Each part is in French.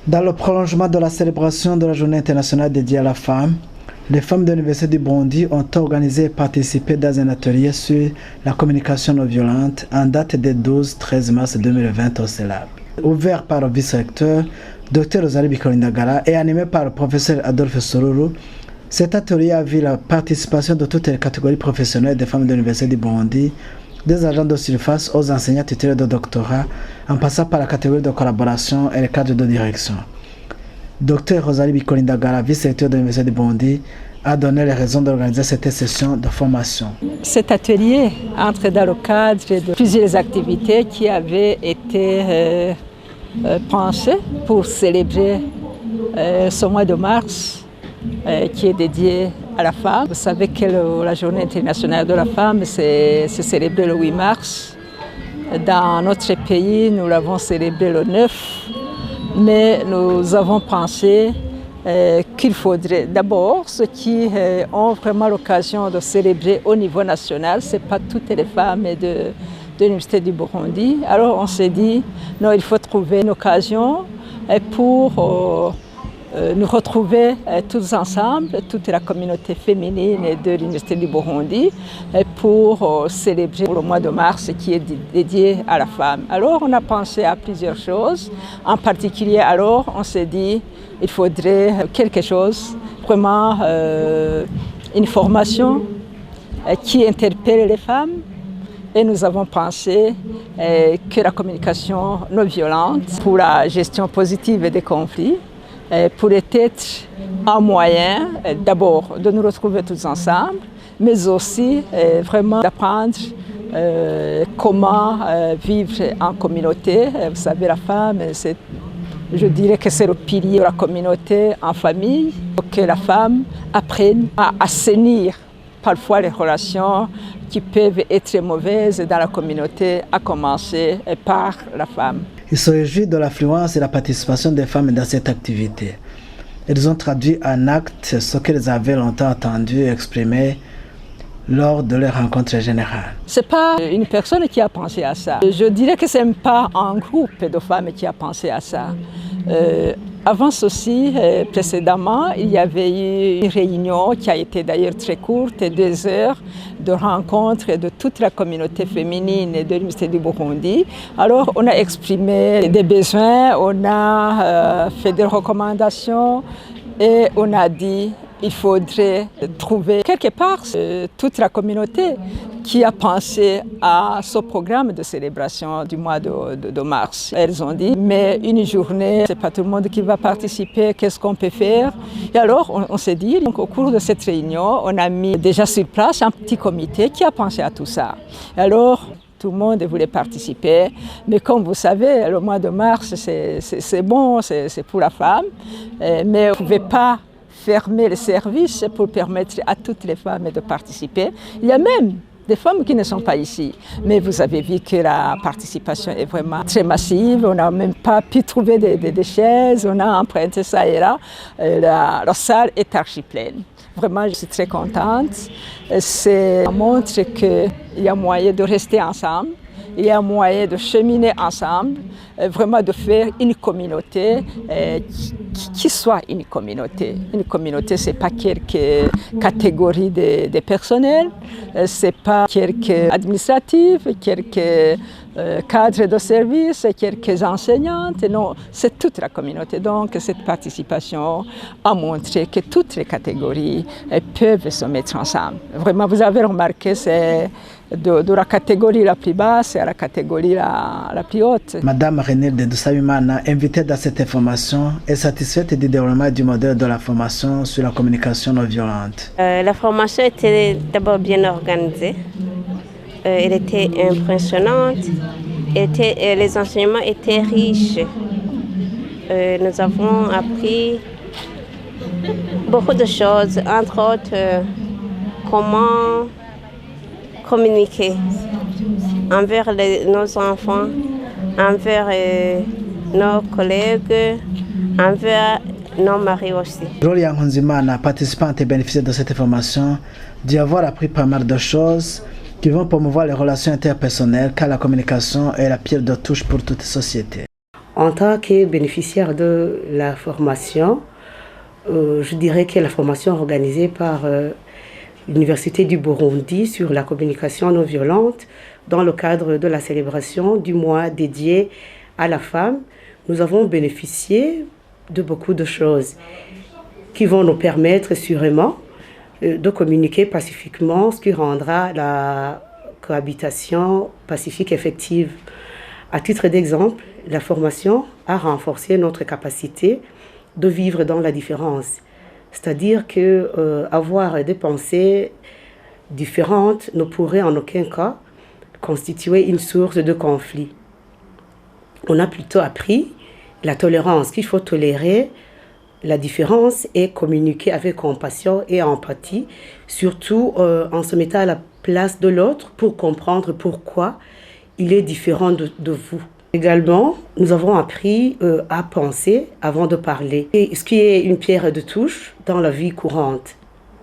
Dans le prolongement de la célébration de la Journée internationale dédiée à la femme, les femmes de l'Université du Burundi ont organisé et participé dans un atelier sur la communication non violente en date du 12-13 mars 2020 au CELAB. Ouvert par le vice-recteur, Dr Rosalie Bikolindagala, et animé par le professeur Adolphe Soruru, cet atelier a vu la participation de toutes les catégories professionnelles des femmes de l'Université du Burundi, des agents de surface aux enseignants titulaires de doctorat, en passant par la catégorie de collaboration et les cadres de direction. Dr Rosalie Bikolindagala, vice-recteur de l'Université du Burundi, a donné les raisons d'organiser cette session de formation. Cet atelier entre dans le cadre de plusieurs activités qui avaient été pensées pour célébrer ce mois de mars qui est dédié à la femme. Vous savez que la Journée internationale de la femme c'est célébré le 8 mars. Dans notre pays, nous l'avons célébré le 9, mais nous avons pensé qu'il faudrait d'abord, ceux qui ont vraiment l'occasion de célébrer au niveau national, ce n'est pas toutes les femmes de l'Université du Burundi. Alors on s'est dit, non, il faut trouver une occasion pour nous retrouver tous ensemble, toute la communauté féminine de l'Université du Burundi, pour célébrer le mois de mars qui est dédié à la femme. Alors on a pensé à plusieurs choses. En particulier, alors on s'est dit il faudrait quelque chose, vraiment une formation qui interpelle les femmes. Et nous avons pensé que la communication non violente pour la gestion positive des conflits pourrait être un moyen d'abord de nous retrouver tous ensemble, mais aussi vraiment d'apprendre comment vivre en communauté. Vous savez, la femme, je dirais que c'est le pilier de la communauté en famille, que la femme apprenne à assainir parfois les relations qui peuvent être mauvaises dans la communauté, à commencer par la femme. Ils se réjouissent de l'affluence et la participation des femmes dans cette activité. Ils ont traduit en acte ce qu'ils avaient longtemps entendu et exprimé lors de leur rencontre générale. Ce n'est pas une personne qui a pensé à ça. Je dirais que ce n'est pas un groupe de femmes qui a pensé à ça. Avant ceci, précédemment, il y avait eu une réunion qui a été d'ailleurs très courte, 2 heures de rencontre de toute la communauté féminine de l'Université du Burundi. Alors on a exprimé des besoins, on a fait des recommandations et on a dit il faudrait trouver quelque part toute la communauté qui a pensé à ce programme de célébration du mois de mars. Elles ont dit, mais une journée, ce n'est pas tout le monde qui va participer, qu'est-ce qu'on peut faire? Et alors, on s'est dit, donc, au cours de cette réunion, on a mis déjà sur place un petit comité qui a pensé à tout ça. Et alors, tout le monde voulait participer, mais comme vous savez, le mois de mars, c'est bon, c'est pour la femme, mais on ne pouvait pas fermer les services pour permettre à toutes les femmes de participer. Il y a même des femmes qui ne sont pas ici, mais vous avez vu que la participation est vraiment très massive. On n'a même pas pu trouver des chaises, on a emprunté ça et là. La salle est archi pleine. Vraiment, je suis très contente. Ça montre qu'il y a moyen de rester ensemble. Il y a moyen de cheminer ensemble, vraiment de faire une communauté qui soit une communauté. Une communauté, ce n'est pas quelques catégories de personnel, ce n'est pas quelques administratifs, quelques cadres de service, quelques enseignantes. Non, c'est toute la communauté. Donc, cette participation a montré que toutes les catégories peuvent se mettre ensemble. Vraiment, vous avez remarqué, c'est de la catégorie la plus basse à la catégorie la plus haute. Madame Renée de Dusabimana, invitée dans cette formation, est satisfaite du déroulement du modèle de la formation sur la communication non violente. La formation était d'abord bien organisée, elle était impressionnante, les enseignements étaient riches. Nous avons appris beaucoup de choses, entre autres comment communiquer envers nos enfants, envers nos collègues, envers nos maris aussi. Gloria Nkunzimana, participante et bénéficiaire de cette formation, dit avoir appris pas mal de choses qui vont promouvoir les relations interpersonnelles car la communication est la pierre de touche pour toute société. En tant que bénéficiaire de la formation, je dirais que la formation organisée par l'Université du Burundi sur la communication non violente dans le cadre de la célébration du mois dédié à la femme, nous avons bénéficié de beaucoup de choses qui vont nous permettre sûrement de communiquer pacifiquement, ce qui rendra la cohabitation pacifique effective. À titre d'exemple, la formation a renforcé notre capacité de vivre dans la différence. C'est-à-dire qu'avoir des pensées différentes ne pourrait en aucun cas constituer une source de conflit. On a plutôt appris la tolérance, qu'il faut tolérer la différence et communiquer avec compassion et empathie, surtout en se mettant à la place de l'autre pour comprendre pourquoi il est différent de vous. Également, nous avons appris à penser avant de parler, et ce qui est une pierre de touche dans la vie courante.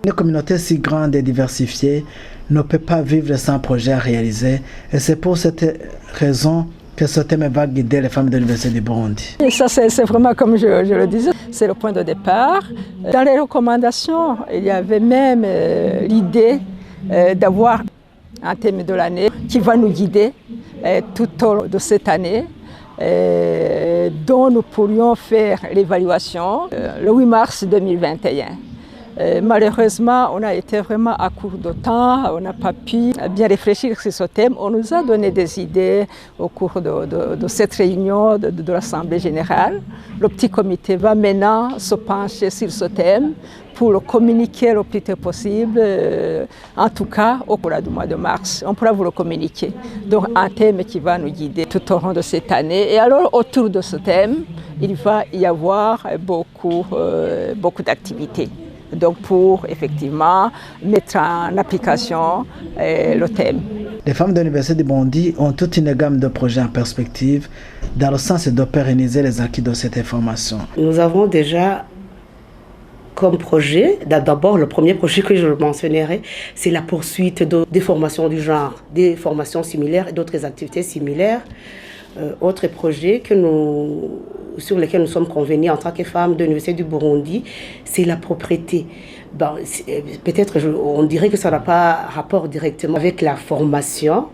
Une communauté si grande et diversifiée ne peut pas vivre sans projet à réaliser, et c'est pour cette raison que ce thème va guider les femmes de l'Université du Burundi. Et ça, c'est vraiment comme je le disais, c'est le point de départ. Dans les recommandations, il y avait même l'idée d'avoir un thème de l'année qui va nous guider tout au long de cette année, dont nous pourrions faire l'évaluation le 8 mars 2021. Malheureusement, on a été vraiment à court de temps, on n'a pas pu bien réfléchir sur ce thème. On nous a donné des idées au cours de cette réunion de l'Assemblée générale. Le petit comité va maintenant se pencher sur ce thème pour le communiquer le plus tôt possible, en tout cas au cours du mois de mars. On pourra vous le communiquer. Donc un thème qui va nous guider tout au long de cette année. Et alors autour de ce thème, il va y avoir beaucoup d'activités. Donc pour effectivement mettre en application le thème. Les femmes de l'Université du Burundi ont toute une gamme de projets en perspective dans le sens de pérenniser les acquis de cette formation. Nous avons déjà comme projet, d'abord le premier projet que je mentionnerai, c'est la poursuite des formations du genre, des formations similaires et d'autres activités similaires. Autre projet sur lequel nous sommes convenus en tant que femmes de l'Université du Burundi, c'est la propreté. Peut-être on dirait que ça n'a pas rapport directement avec la formation,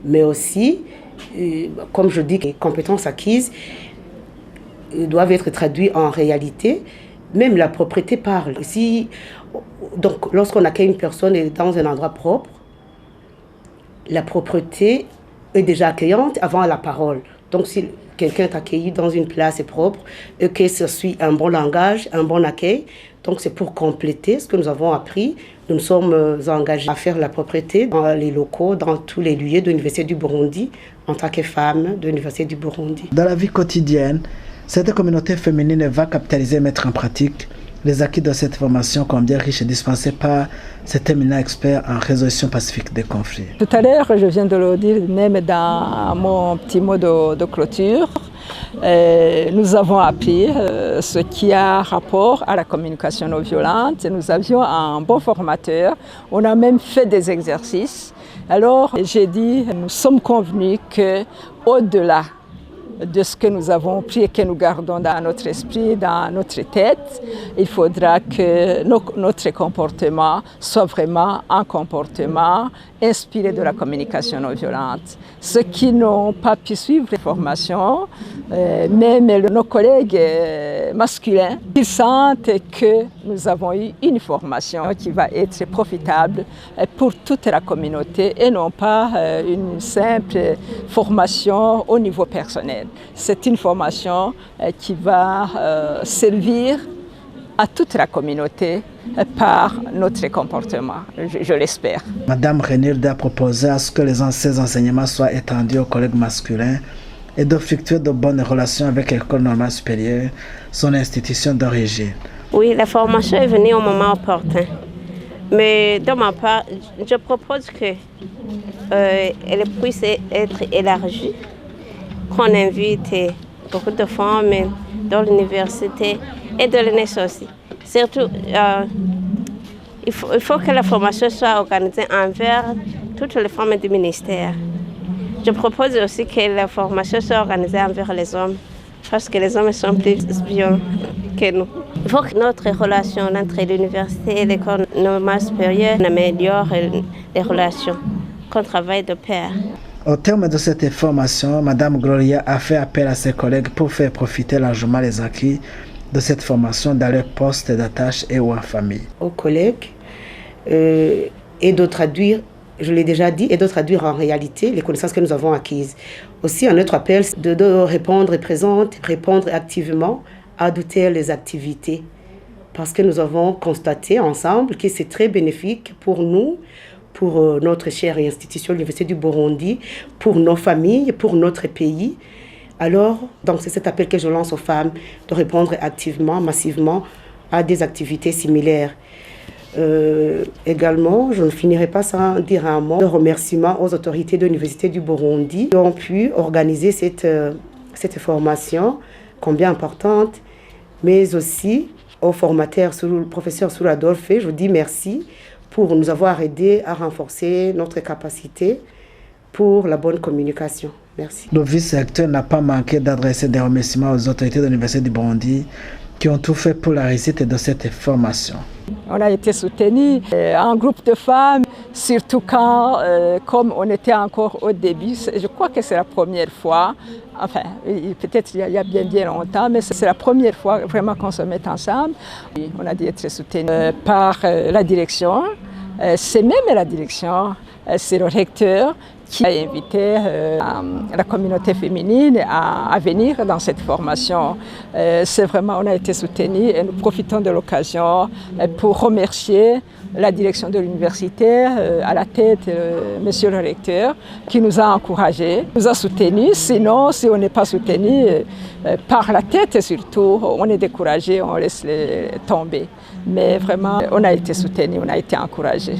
mais aussi, comme je dis, les compétences acquises doivent être traduites en réalité. Même la propreté parle. Donc, lorsqu'on accueille une personne dans un endroit propre, la propreté est déjà accueillante avant la parole. Donc, si quelqu'un est accueilli dans une place propre et que ce suit un bon langage, un bon accueil, donc c'est pour compléter ce que nous avons appris. Nous nous sommes engagés à faire la propreté dans les locaux, dans tous les lieux de l'Université du Burundi, en tant que femmes de l'Université du Burundi. Dans la vie quotidienne, cette communauté féminine va capitaliser et mettre en pratique les acquis de cette formation combien riche et dispensée par cet éminent expert en résolution pacifique des conflits. Tout à l'heure, je viens de le dire même dans mon petit mot de clôture, nous avons appris ce qui a rapport à la communication non violente. Nous avions un bon formateur, on a même fait des exercices. Alors j'ai dit, nous sommes convenus qu'au-delà de ce que nous avons pris et que nous gardons dans notre esprit, dans notre tête, il faudra que notre comportement soit vraiment un comportement inspiré de la communication non violente. Ceux qui n'ont pas pu suivre les formations, même nos collègues masculins, ils sentent que nous avons eu une formation qui va être profitable pour toute la communauté et non pas une simple formation au niveau personnel. C'est une formation qui va servir à toute la communauté par notre comportement, je l'espère. Madame Renilde a proposé à ce que ces enseignements soient étendus aux collègues masculins et de fluctuer de bonnes relations avec l'École normale supérieure, son institution d'origine. Oui, la formation est venue au moment opportun. Mais de ma part, je propose qu'elle puisse être élargie, qu'on invite beaucoup de femmes dans l'université et de l'ENS aussi. Surtout, il faut que la formation soit organisée envers toutes les femmes du ministère. Je propose aussi que la formation soit organisée envers les hommes parce que les hommes sont plus violents que nous. Il faut que notre relation entre l'université et l'école normale supérieure améliore les relations, qu'on travaille de pair. Au terme de cette formation, Mme Gloria a fait appel à ses collègues pour faire profiter largement les acquis de cette formation dans leur poste d'attache et ou en famille. Aux collègues et de traduire, je l'ai déjà dit, et de traduire en réalité les connaissances que nous avons acquises. Aussi, notre appel de répondre présente, répondre activement à de telles activités. Parce que nous avons constaté ensemble que c'est très bénéfique pour nous, pour notre chère institution, l'Université du Burundi, pour nos familles, pour notre pays. Alors, donc c'est cet appel que je lance aux femmes de répondre activement, massivement à des activités similaires. Également, je ne finirai pas sans dire un mot de remerciement aux autorités de l'Université du Burundi qui ont pu organiser cette formation, combien importante, mais aussi aux formateurs, le professeur Souladolfe, je vous dis merci pour nous avoir aidés à renforcer notre capacité pour la bonne communication. Merci. Le vice-recteur n'a pas manqué d'adresser des remerciements aux autorités de l'Université du Burundi qui ont tout fait pour la réussite de cette formation. On a été soutenus en groupe de femmes, surtout quand, comme on était encore au début, je crois que c'est la première fois, enfin peut-être il y a bien longtemps, mais c'est la première fois vraiment qu'on se met ensemble. On a dû être soutenus par la direction, c'est même la direction, c'est le recteur qui a invité la communauté féminine à venir dans cette formation. C'est vraiment, on a été soutenus et nous profitons de l'occasion pour remercier la direction de l'université, à la tête, monsieur le recteur, qui nous a encouragés, nous a soutenus. Sinon, si on n'est pas soutenu par la tête surtout, on est découragé, on laisse tomber. Mais vraiment, on a été soutenus, on a été encouragés.